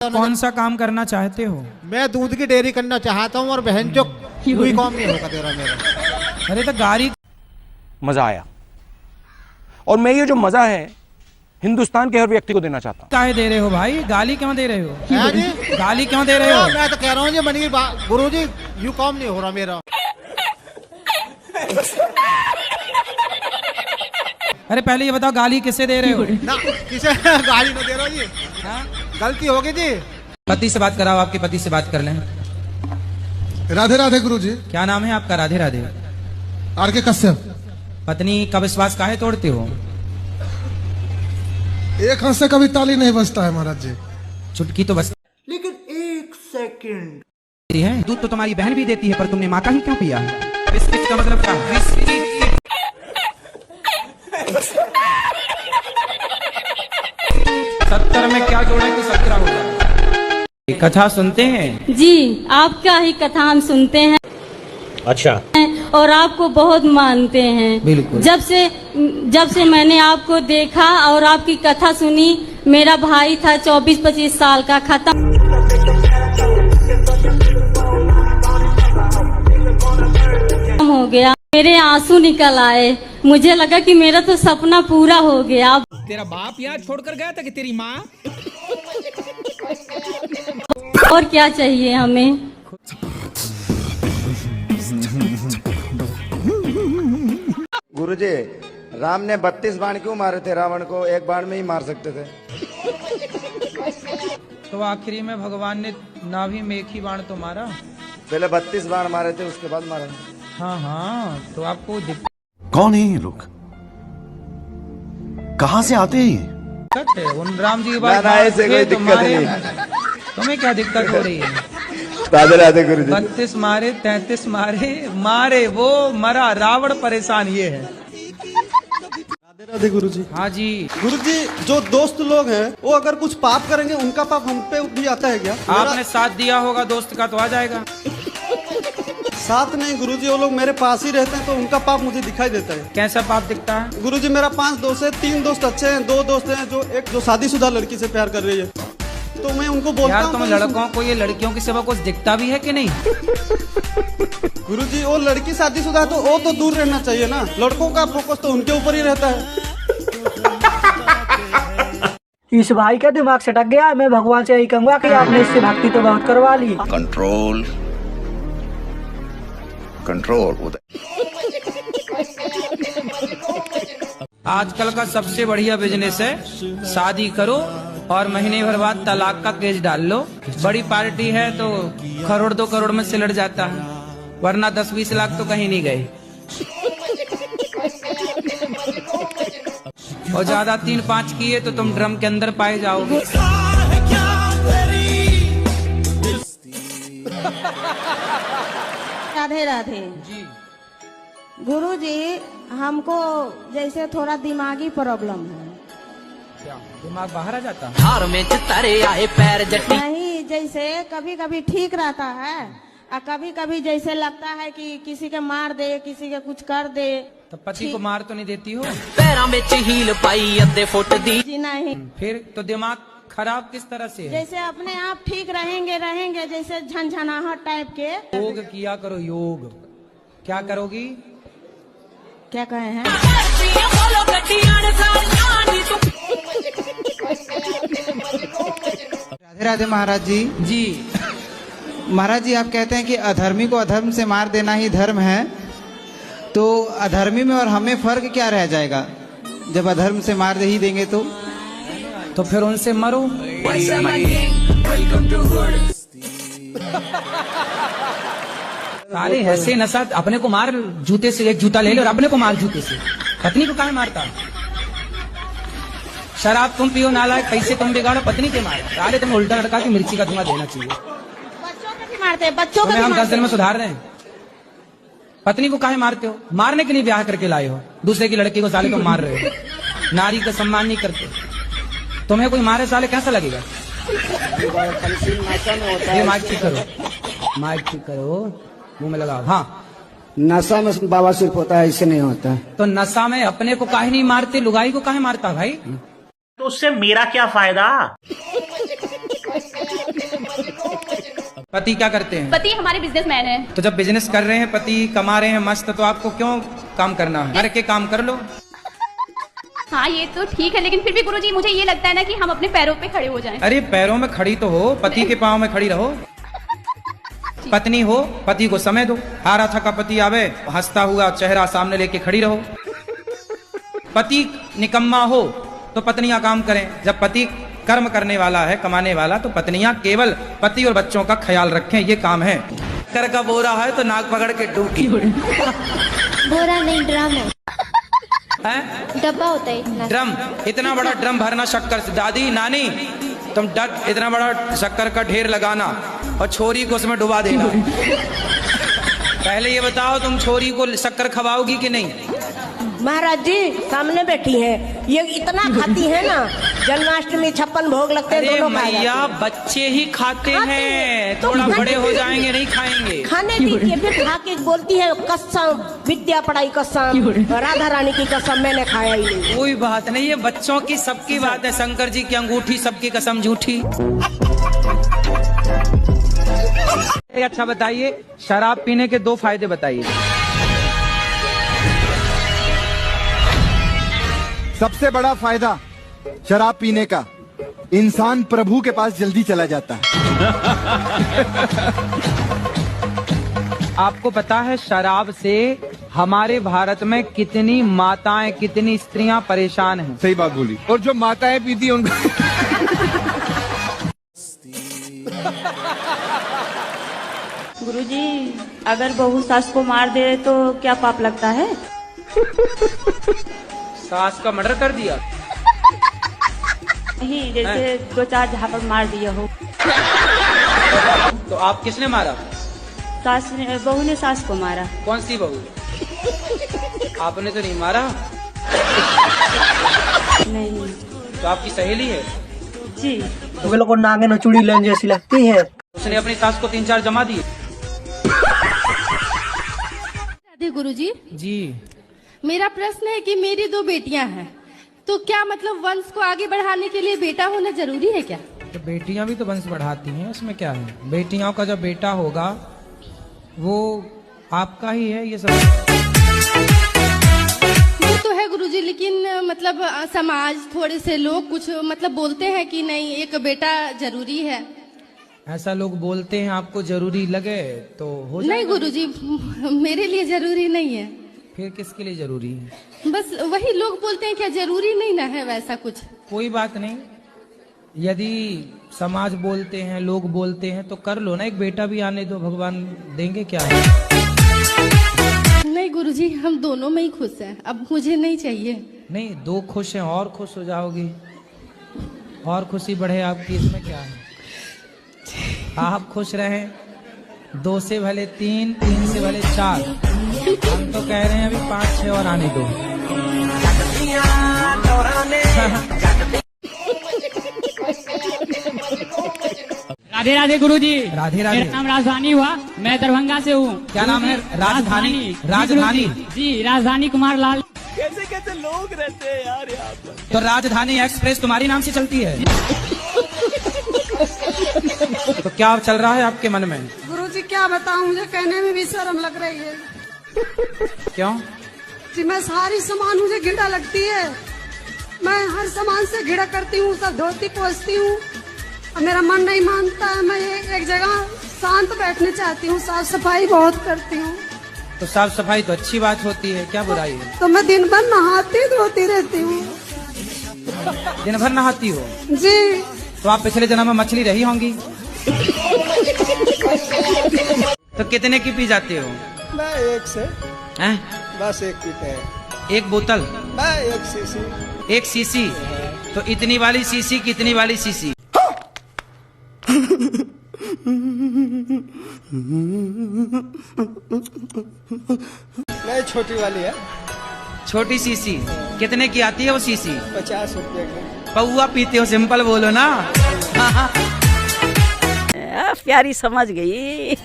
कौन सा काम करना चाहते हो? मैं दूध की डेयरी करना चाहता हूँ और बहन जो कोई काम नहीं होगा तेरा मेरा। अरे तो गाड़ी मजा आया, और मैं ये जो मजा है हिंदुस्तान के हर व्यक्ति को देना चाहता हूँ। काहे दे रहे हो भाई? गाली क्यों दे रहे हो? है जी? गाली क्यों दे रहे हो? मैं तो कह रहा हूँ जी मनी गुरु जी यू काम नहीं हो रहा मेरा। अरे पहले ये बताओ गाली किसे दे रहे हो? ना किसे गाली नहीं दे रहा जी, हाँ? गलती होगी जी। पति से बात कराओ, आपके पति से बात कर लें। राधे राधे गुरुजी। क्या नाम है आपका? राधे राधे। आर.के. कश्यप। पत्नी का विश्वास काहे तोड़ते हो? एक हाथ से कभी ताली नहीं बजता है महाराज जी। चुटकी तो बस। लेकिन एक सेकंड है दूध तो तुम्हारी बहन भी देती है, पर तुमने माँ का ही क्यों पिया? बिस्किट का मतलब क्या? बिस्किट 70 में क्या जोड़ा कि 17 हो जाए? कथा सुनते हैं जी, आपका ही कथा हम सुनते हैं। अच्छा। और आपको बहुत मानते हैं। बिल्कुल। जब से मैंने आपको देखा और आपकी कथा सुनी, मेरा भाई था 24-25 साल का, खत्म हो गया। मेरे आंसू निकल आए, मुझे लगा कि मेरा तो सपना पूरा हो गया। तेरा बाप यहाँ छोड़कर गया था कि तेरी माँ? और क्या चाहिए हमें? गुरुजी, राम ने 32 बाण क्यों मारे थे? रावण को एक बाण में ही मार सकते थे। तो आखिरी में भगवान ने नाभि में एक ही बाण तो मारा। पहले 32 बाण मारे थे, उसके बाद मारा। हाँ हाँ, तो आपको कौन है ये लोग? कहाँ से आते हैं ये? दिक्कत है? उन राम जी की ना बात ऐसे कोई दिक्कत नहीं। तुम्हें क्या दिक्कत हो रही है? राधे राधे गुरुजी। 32 मारे, 33 मारे वो मरा, रावण परेशान ये है। राधे राधे गुरुजी। हाँ जी। गुरुजी, जो दोस्त लोग हैं वो अगर कुछ पाप करेंगे उनका पाप हम पे भी आता है क्या? आपने साथ दिया होगा दोस्त का तो आ जाएगा। साथ नहीं गुरुजी, वो लोग मेरे पास ही रहते हैं तो उनका पाप मुझे दिखाई देता है। कैसा पाप दिखता है? गुरुजी, मेरा 5 दोस्त है, 3 दोस्त अच्छे हैं, 2 दोस्त हैं जो शादीशुदा लड़की से प्यार कर रही है, तो मैं उनको बोलता यार हूँ तुम लड़कों को ये लड़कियों की सिवा कुछ दिखता भी है कि नहीं? गुरुजी, वो लड़की शादीशुदा है तो वो तो दूर रहना चाहिए ना, लड़कों का फोकस तो उनके ऊपर ही रहता है। इस भाई का दिमाग सटक गया। मैं भगवान से यही कहूंगा कि आपने इससे भक्ति तो बहुत करवा ली। कंट्रोल आजकल का सबसे बढ़िया बिजनेस है शादी करो और महीने भर बाद तलाक का केस डाल लो। बड़ी पार्टी है तो करोड़ 2 करोड़ में सिलट जाता है, वरना 10-20 लाख तो कहीं नहीं गए। और ज्यादा 3-5 किए तो तुम ड्रम के अंदर पाए जाओगे। राधे राधे जी। गुरु जी, हमको जैसे थोड़ा दिमागी प्रॉब्लम है। क्या दिमाग बाहर आ जाता है? हार में तारे आए पैर जटी। नहीं, जैसे कभी कभी ठीक रहता है और कभी कभी जैसे लगता है कि किसी के मार दे, किसी के कुछ कर दे। तो पति को मार तो नहीं देती हो? पैरों में हील पाई अद्धे फुट दी जी नहीं। फिर तो दिमाग खराब किस तरह से है? जैसे अपने आप ठीक रहेंगे जैसे झनझनाहट टाइप के। योग किया करो, योग। क्या करोगी? क्या कहे हैं? राधे राधे महाराज जी। जी महाराज जी, आप कहते हैं कि अधर्मी को अधर्म से मार देना ही धर्म है, तो अधर्मी में और हमें फर्क क्या रह जाएगा जब अधर्म से मार दे ही देंगे तो फिर उनसे मरो। साले ऐसे नशा, अपने को मार जूते से, एक जूता ले लो और अपने को मार जूते से। पत्नी को काहे मारता? शराब तुम पियो नालायक, पैसे तुम बिगाड़ो, पत्नी के मार। साले तुम उल्टा लड़का की मिर्ची का धुआं देना चाहिए। बच्चों को भी मारते हैं, बच्चों को हम 10 दिन में सुधार रहे हैं। पत्नी को काहे मारते हो? मारने के लिए ब्याह करके लाए हो, दूसरे की लड़की को साले तुम मार रहे हो। नारी का सम्मान नहीं करते। तुम्हें कोई मारे साले कैसा लगेगा? ये माइक ठीक करो, माइक ठीक करो, मुंह में लगाओ। हाँ, नशा में बाबा सिर्फ होता है, इससे नहीं होता है। तो नशा में अपने को काहे नहीं मारते, लुगाई को काहे मारता भाई? तो उससे मेरा क्या फायदा? पति क्या करते हैं? पति हमारे बिजनेसमैन है। तो जब बिजनेस कर रहे हैं, पति कमा रहे हैं मस्त, तो आपको क्यों काम करना है? घर के काम कर लो। हाँ ये तो ठीक है, लेकिन फिर भी गुरुजी मुझे ये लगता है ना कि हम अपने पैरों पे खड़े हो जाएं। अरे पैरों में खड़ी तो हो, पति के पाँव में खड़ी रहो। पत्नी हो, पति को समय दो। हारा थका पति आवे, हंसता हुआ चेहरा सामने लेके खड़ी रहो। पति निकम्मा हो तो पत्नियां काम करें। जब पति कर्म करने वाला है, कमाने वाला, तो पत्नियां केवल पति और बच्चों का ख्याल रखें, ये काम है। कर का बोरा है तो नाक पकड़ के डूबी। बोरा नहीं, ड्रम है, डब्बा होता है इतना। ड्रम, इतना बड़ा ड्रम भरना शक्कर से। दादी नानी तुम इतना बड़ा शक्कर का ढेर लगाना और छोरी को उसमें डुबा देना। पहले ये बताओ, तुम छोरी को शक्कर खवाओगी कि नहीं? महाराज जी सामने बैठी हैं, ये इतना खाती है ना, जन्माष्टमी 56 भोग लगते हैं। अरे मैया, बच्चे ही खाते हैं, थोड़ा बड़े हो जाएंगे नहीं खाएंगे। खाने दीजिए, फिर खा के बोलती है कसम, विद्या पढ़ाई कसम, राधा रानी की कसम, मैंने खाया ही नहीं। कोई बात नहीं, ये बच्चों की सबकी बात है। शंकर जी की अंगूठी, सबकी कसम झूठी। अच्छा बताइए, शराब पीने के 2 फायदे बताइए। सबसे बड़ा फायदा शराब पीने का, इंसान प्रभु के पास जल्दी चला जाता है। आपको पता है शराब से हमारे भारत में कितनी माताएं, कितनी स्त्रियां परेशान हैं? सही बात बोली। और जो माताएं पीती हैं उनको गुरुजी, अगर बहू सास को मार दे तो क्या पाप लगता है? सास का मर्डर कर दिया? नहीं, जैसे 2-4 झापड़ मार दिया हो। तो आप किसने मारा? सास ने, बहू ने सास को मारा। कौन सी बहू? आपने तो नहीं मारा? नहीं। तो आपकी सहेली है? जी। तो लोग को नांगे न चूड़ी लेन जैसी लगती है। उसने अपनी सास को 3-4 जमा दिए। गुरुजी जी, मेरा प्रश्न है कि मेरी 2 बेटियां हैं, तो क्या मतलब वंश को आगे बढ़ाने के लिए बेटा होना जरूरी है क्या? तो बेटियां भी तो वंश बढ़ाती हैं, उसमें क्या है? बेटियों का जब बेटा होगा वो आपका ही है। ये सब वो तो है गुरुजी, लेकिन मतलब समाज, थोड़े से लोग कुछ मतलब बोलते हैं कि नहीं, एक बेटा जरूरी है। ऐसा लोग बोलते हैं, आपको जरूरी लगे तो हो जाएगा। नहीं गुरुजी, मेरे लिए जरूरी नहीं है। फिर किसके लिए जरूरी है? बस वही लोग बोलते हैं, क्या जरूरी नहीं ना है वैसा कुछ? नहीं, बात नहीं, यदि समाज बोलते हैं, लोग बोलते हैं तो कर लो ना, एक बेटा भी आने दो, भगवान देंगे क्या है? नहीं गुरुजी, हम दोनों में ही खुश हैं, अब मुझे नहीं चाहिए। नहीं, 2 खुश हैं और खुश हो जाओगी, और खुशी बढ़े आपकी, इसमें क्या है? आप खुश रहें, 2 से भले 3, 3 से भले 4, हम तो कह रहे हैं अभी 5-6 और आने दो। राधे राधे गुरुजी। राधे राधे। मेरा नाम राजधानी हुआ, मैं दरभंगा से हूँ। क्या नाम है? राजधानी। राजधानी जी, राजधानी कुमार लाल। कैसे कैसे लोग रहते हैं यार यहाँ पर। तो राजधानी एक्सप्रेस तुम्हारी नाम से चलती है? तो क्या चल रहा है आपके मन में? गुरुजी क्या बताऊं, मुझे कहने में भी शर्म लग रही है। क्यों? जी मैं सारी सामान, मुझे घिड़ा लगती है, मैं हर सामान से घिड़ा करती हूँ, सब धोती पोंछती हूँ, और मेरा मन नहीं मानता है। मैं एक जगह शांत बैठने चाहती हूँ, साफ सफाई बहुत करती हूँ। तो साफ सफाई तो अच्छी बात होती है, क्या बुराई है? तो मैं दिन भर नहाती धोती रहती हूँ। दिन भर नहाती हो? जी। तो आप पिछले जन्म में मछली रही होंगी। तो कितने की पी जाते हो? मैं 1 से। हैं? बस 1 पीते हैं। 1 बोतल? मैं 1 सीसी। 1 सीसी? तो इतनी वाली सीसी, कितनी वाली सीसी? नहीं, छोटी वाली है। छोटी सीसी कितने की आती है वो सीसी? 50 रुपये की। पौआ पीते हो, सिंपल बोलो ना। प्यारी समझ गई।